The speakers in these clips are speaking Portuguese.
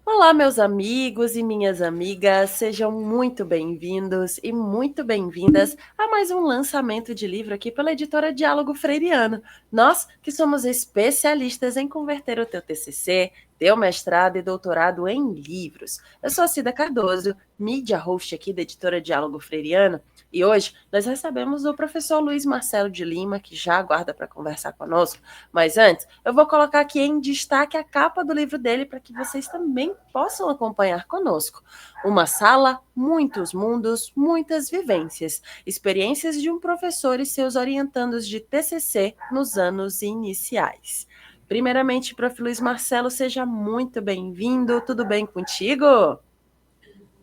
Olá, meus amigos e minhas amigas, sejam muito bem-vindos e muito bem-vindas a mais um lançamento de livro aqui pela editora Diálogo Freiriano. Nós que somos especialistas em converter o teu TCC, teu mestrado e doutorado em livros. Eu sou a Cida Cardoso, mídia host aqui da editora Diálogo Freiriano, e hoje nós recebemos o professor Luiz Marcelo de Lima, que já aguarda para conversar conosco. Mas antes, eu vou colocar aqui em destaque a capa do livro dele para que vocês também possam acompanhar conosco. Uma sala, muitos mundos, muitas vivências. Experiências de um professor e seus orientandos de TCC nos anos iniciais. Primeiramente, prof. Luiz Marcelo, seja muito bem-vindo. Tudo bem contigo?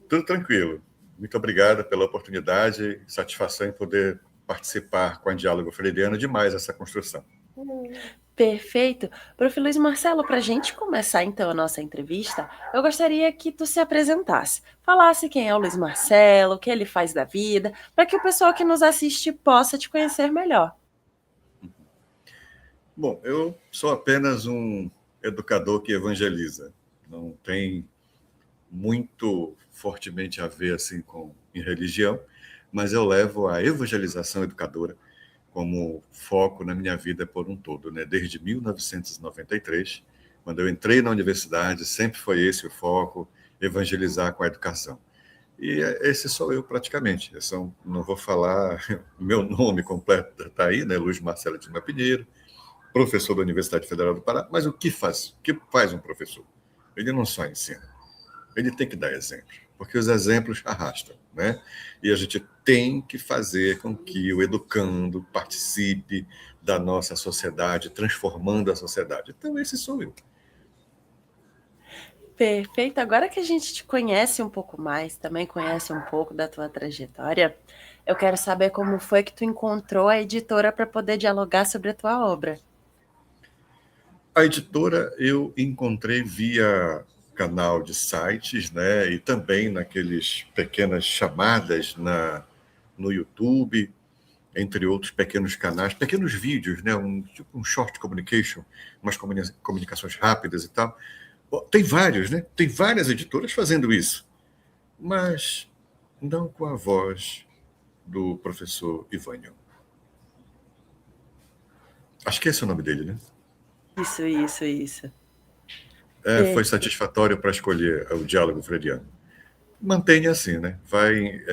Tudo tranquilo. Muito obrigado pela oportunidade, satisfação em poder participar com a Diálogo Freiriano demais essa construção. Perfeito. Prof. Luiz Marcelo, para a gente começar então a nossa entrevista, eu gostaria que tu se apresentasse, falasse quem é o Luiz Marcelo, o que ele faz da vida, para que o pessoal que nos assiste possa te conhecer melhor. Bom, eu sou apenas um educador que evangeliza. Não tem muito fortemente a ver assim em religião, mas eu levo a evangelização educadora como foco na minha vida por um todo, né? Desde 1993, quando eu entrei na universidade, sempre foi esse o foco, evangelizar com a educação. E esse sou eu praticamente. Não vou falar, meu nome completo está aí, né? Luiz Marcelo de Lima Pinheiro, professor da Universidade Federal do Pará, mas o que faz? O que faz um professor? Ele não só ensina, ele tem que dar exemplo, porque os exemplos arrastam, né? E a gente tem que fazer com que o educando participe da nossa sociedade, transformando a sociedade. Então, esse sou eu. Perfeito. Agora que a gente te conhece um pouco mais, também conhece um pouco da tua trajetória, eu quero saber como foi que tu encontrou a editora para poder dialogar sobre a tua obra. A editora eu encontrei via canal de sites, né? E também naqueles pequenas chamadas no YouTube, entre outros pequenos canais, pequenos vídeos, né? Tipo um short communication, umas comunicações rápidas e tal. Bom, tem vários, né? Tem várias editoras fazendo isso, mas não com a voz do professor Ivânio. Acho que esse é o nome dele, né? Isso. Foi satisfatório para escolher o diálogo freudiano. Mantenha assim, né? Vai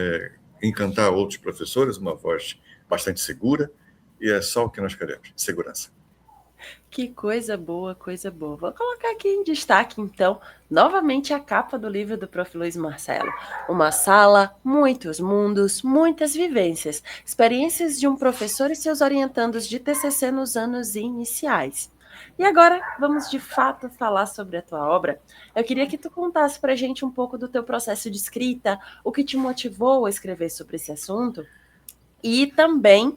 encantar outros professores, uma voz bastante segura, e é só o que nós queremos, segurança. Que coisa boa, coisa boa. Vou colocar aqui em destaque, então, novamente a capa do livro do Prof. Luiz Marcelo. Uma sala, muitos mundos, muitas vivências. Experiências de um professor e seus orientandos de TCC nos anos iniciais. E agora, vamos de fato falar sobre a tua obra. Eu queria que tu contasse para a gente um pouco do teu processo de escrita, o que te motivou a escrever sobre esse assunto, e também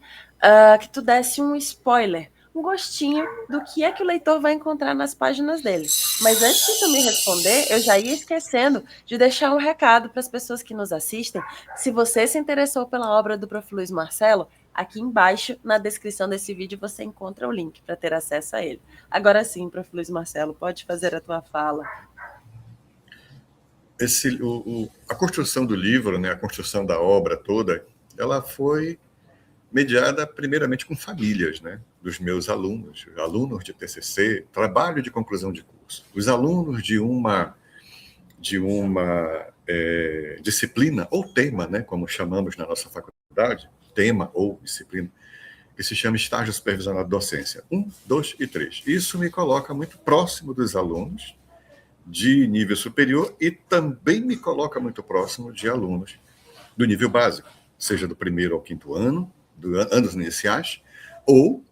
que tu desse um spoiler, um gostinho do que é que o leitor vai encontrar nas páginas dele. Mas antes de tu me responder, eu já ia esquecendo de deixar um recado para as pessoas que nos assistem. Se você se interessou pela obra do Prof. Luiz Marcelo, aqui embaixo, na descrição desse vídeo, você encontra o link para ter acesso a ele. Agora sim, Prof. Luiz Marcelo, pode fazer a tua fala. A construção do livro, né, a construção da obra toda, ela foi mediada primeiramente com famílias, né, dos meus alunos de TCC, trabalho de conclusão de curso, os alunos de uma disciplina ou tema, né, como chamamos na nossa faculdade, tema ou disciplina, que se chama estágio supervisionado de docência, 1, 2 e 3. Isso me coloca muito próximo dos alunos de nível superior e também me coloca muito próximo de alunos do nível básico, seja do primeiro ao quinto ano, anos iniciais, ou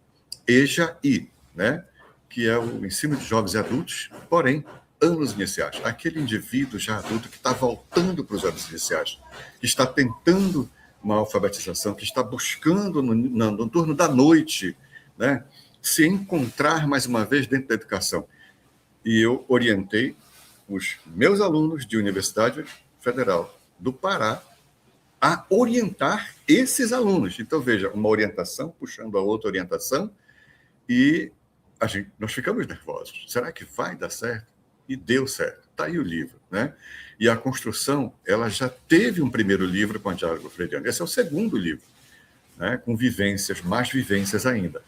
EJA-I, né? Que é o ensino de jovens e adultos, porém, anos iniciais. Aquele indivíduo já adulto que está voltando para os anos iniciais, que está tentando uma alfabetização, que está buscando no turno da noite, né? Se encontrar mais uma vez dentro da educação. E eu orientei os meus alunos de Universidade Federal do Pará a orientar esses alunos. Então, veja, uma orientação puxando a outra orientação e nós ficamos nervosos. Será que vai dar certo? e deu certo. Está aí o livro, né? E a construção, ela já teve um primeiro livro com a Diálogo Freudiano. Esse é o segundo livro, né? Com vivências, mais vivências ainda.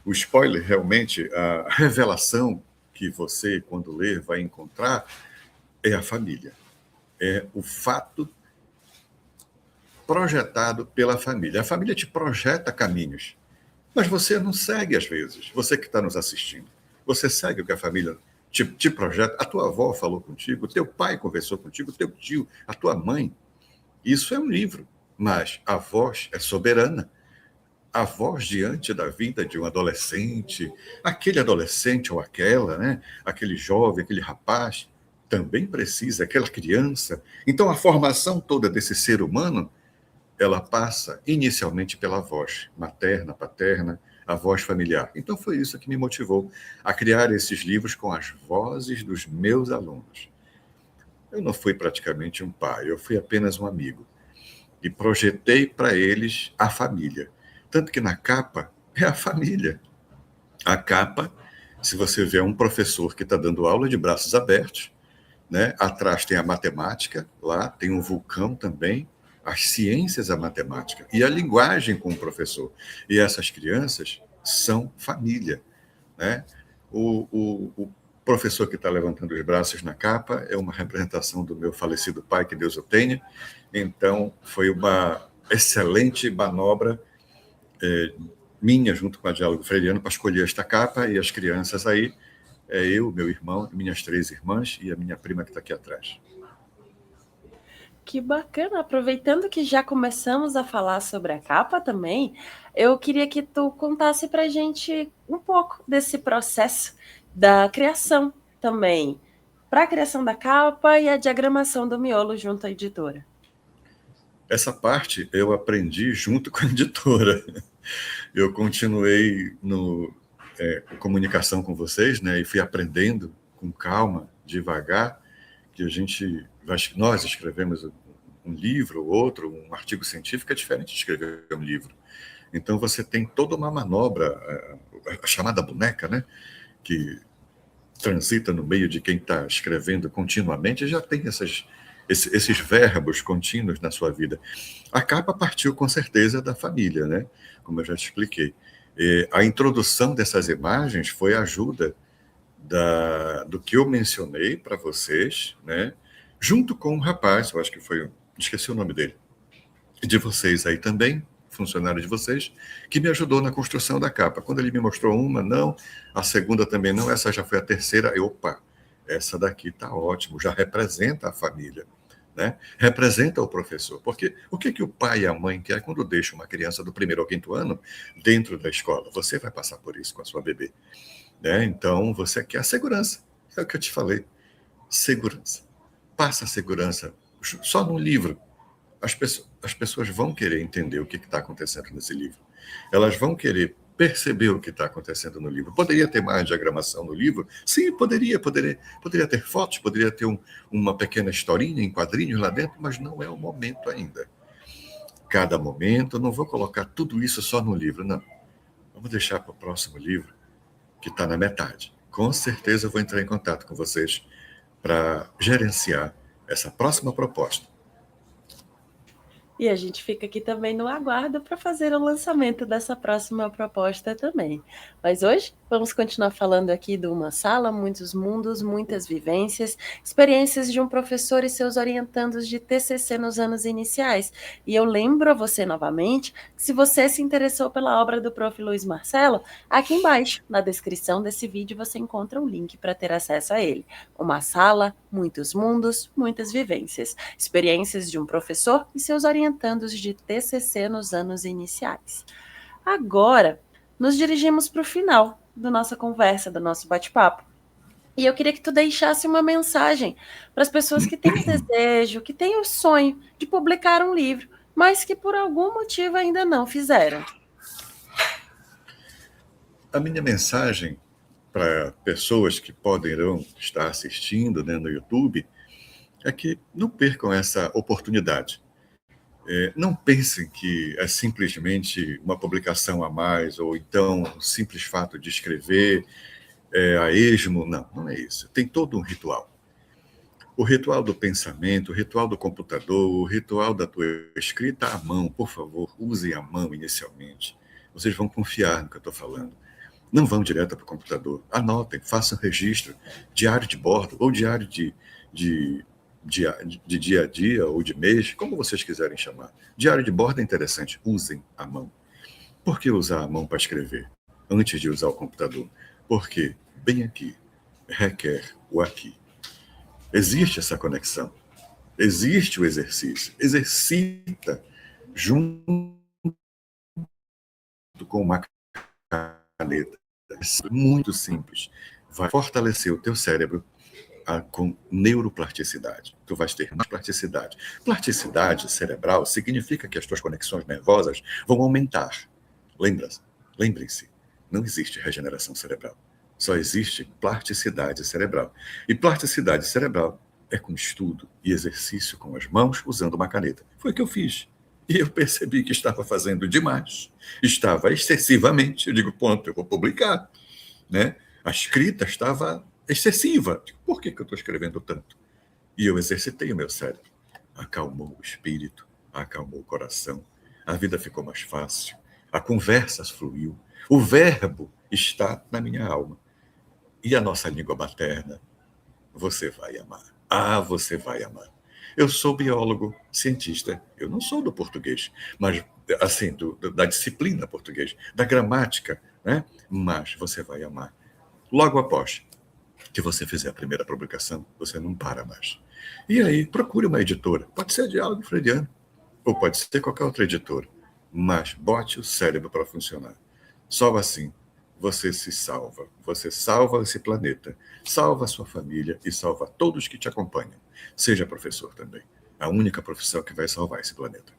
O spoiler, realmente, a revelação que você, quando ler, vai encontrar é a família. É o fato projetado pela família. A família te projeta caminhos, mas você não segue às vezes. Você que está nos assistindo, você segue o que a família te projeta. A tua avó falou contigo, teu pai conversou contigo, teu tio, a tua mãe. Isso é um livro, mas a voz é soberana. A voz diante da vida de um adolescente, aquele adolescente ou aquela, né? Aquele jovem, aquele rapaz, também precisa, aquela criança. Então, a formação toda desse ser humano, ela passa inicialmente pela voz materna, paterna, a voz familiar. Então, foi isso que me motivou a criar esses livros com as vozes dos meus alunos. Eu não fui praticamente um pai, eu fui apenas um amigo. E projetei para eles a família. Tanto que na capa é a família. A capa, se você vê um professor que está dando aula de braços abertos, né? Atrás tem a matemática, lá tem um vulcão também, as ciências da matemática e a linguagem com o professor. E essas crianças são família, né? O professor que está levantando os braços na capa é uma representação do meu falecido pai, que Deus o tenha. Então, foi uma excelente manobra minha, junto com a Diálogo Freudiano, para escolher esta capa, e as crianças aí, eu, meu irmão, minhas 3 irmãs e a minha prima que está aqui atrás. Que bacana! Aproveitando que já começamos a falar sobre a capa também, eu queria que tu contasse para a gente um pouco desse processo da criação também, para a criação da capa e a diagramação do miolo junto à editora. Essa parte eu aprendi junto com a editora. Eu continuei no comunicação com vocês, né, e fui aprendendo com calma, devagar, que nós escrevemos um livro ou outro, um artigo científico é diferente de escrever um livro. Então você tem toda uma manobra, a chamada boneca, né, que transita no meio de quem está escrevendo continuamente, já tem esses verbos contínuos na sua vida. A capa partiu com certeza da família, né? Como eu já te expliquei. A introdução dessas imagens foi a ajuda do que eu mencionei para vocês, né? Junto com um rapaz, eu acho que foi, esqueci o nome dele, de vocês aí também, funcionário de vocês, que me ajudou na construção da capa. Quando ele me mostrou uma, não, a segunda também não, essa já foi a terceira, opa, essa daqui está ótimo, já representa a família, né? Representa o professor, porque o que o pai e a mãe querem quando deixa uma criança do 1º ao 5º ano dentro da escola? Você vai passar por isso com a sua bebê, né? Então, você quer a segurança, é o que eu te falei, segurança. Passa a segurança, só no livro. As pessoas vão querer entender o que está acontecendo nesse livro. Elas vão querer perceber o que está acontecendo no livro. Poderia ter mais diagramação no livro? Sim, poderia ter fotos, poderia ter uma pequena historinha em quadrinhos lá dentro, mas não é o momento ainda. Cada momento, eu não vou colocar tudo isso só no livro, não. Vamos deixar para o próximo livro, que está na metade. Com certeza eu vou entrar em contato com vocês para gerenciar essa próxima proposta. E a gente fica aqui também no aguardo para fazer o lançamento dessa próxima proposta também. Mas hoje vamos continuar falando aqui de uma sala, muitos mundos, muitas vivências, experiências de um professor e seus orientandos de TCC nos anos iniciais. E eu lembro a você novamente que se você se interessou pela obra do Prof. Luiz Marcelo, aqui embaixo, na descrição desse vídeo, você encontra um link para ter acesso a ele. Uma sala, muitos mundos, muitas vivências, experiências de um professor e seus orientandos de TCC nos anos iniciais. Agora, nos dirigimos para o final da nossa conversa, do nosso bate-papo. E eu queria que tu deixasse uma mensagem para as pessoas que têm o desejo, que têm o sonho de publicar um livro, mas que por algum motivo ainda não fizeram. A minha mensagem para pessoas que poderão estar assistindo, né, no YouTube é que não percam essa oportunidade. Não pensem que é simplesmente uma publicação a mais, ou então o simples fato de escrever. a esmo. Não, não é isso. Tem todo um ritual. O ritual do pensamento, o ritual do computador, o ritual da tua escrita à mão. Por favor, usem a mão inicialmente. Vocês vão confiar no que eu estou falando. Não vão direto para o computador. Anotem, façam registro, diário de bordo ou diário de dia a dia ou de mês, como vocês quiserem chamar. Diário de bordo é interessante. Usem a mão. Por que usar a mão para escrever antes de usar o computador? Porque bem aqui requer o aqui. Existe essa conexão. Existe o exercício. Exercita junto com uma caneta. É muito simples. Vai fortalecer o teu cérebro com neuroplasticidade. Tu vais ter mais plasticidade. Plasticidade cerebral significa que as tuas conexões nervosas vão aumentar. Lembrem-se, não existe regeneração cerebral. Só existe plasticidade cerebral. E plasticidade cerebral é com estudo e exercício com as mãos usando uma caneta. Foi o que eu fiz. E eu percebi que estava fazendo demais. Estava excessivamente. Eu digo, ponto, eu vou publicar. Né? A escrita estava excessiva. Por que eu estou escrevendo tanto? E eu exercitei o meu cérebro. Acalmou o espírito, acalmou o coração. A vida ficou mais fácil. A conversa fluiu. O verbo está na minha alma. E a nossa língua materna, você vai amar. Ah, você vai amar. Eu sou biólogo, cientista. Eu não sou do português, mas assim, da disciplina português, da gramática, né? Mas você vai amar. Logo após que você fizer a primeira publicação, você não para mais. E aí, procure uma editora. Pode ser Diálogo Freudiano, ou pode ser qualquer outra editora. Mas bote o cérebro para funcionar. Só assim você se salva. Você salva esse planeta, salva a sua família e salva todos que te acompanham. Seja professor também. A única profissão que vai salvar esse planeta.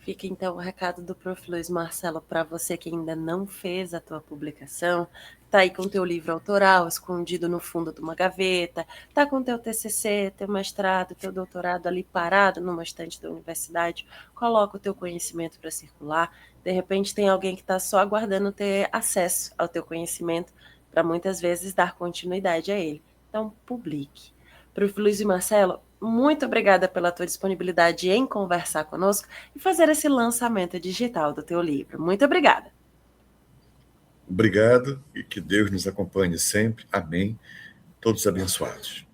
Fica então o recado do Prof. Luiz Marcelo para você que ainda não fez a tua publicação, tá aí com teu livro autoral escondido no fundo de uma gaveta, tá com teu TCC, teu mestrado, teu doutorado ali parado numa estante da universidade, coloca o teu conhecimento para circular. De repente tem alguém que está só aguardando ter acesso ao teu conhecimento para muitas vezes dar continuidade a ele. Então publique. Prof. Luiz Marcelo, muito obrigada pela tua disponibilidade em conversar conosco e fazer esse lançamento digital do teu livro. Muito obrigada. Obrigado e que Deus nos acompanhe sempre. Amém. Todos abençoados.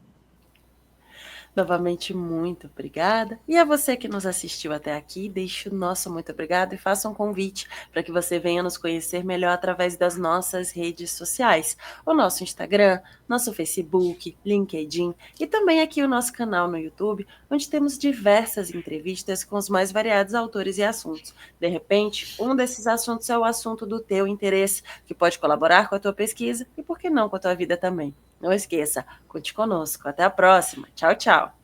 Novamente, muito obrigada. E a você que nos assistiu até aqui, deixe o nosso muito obrigado e faça um convite para que você venha nos conhecer melhor através das nossas redes sociais. O nosso Instagram, nosso Facebook, LinkedIn e também aqui o nosso canal no YouTube, onde temos diversas entrevistas com os mais variados autores e assuntos. De repente, um desses assuntos é o assunto do teu interesse, que pode colaborar com a tua pesquisa e, por que não, com a tua vida também. Não esqueça, conte conosco. Até a próxima. Tchau, tchau.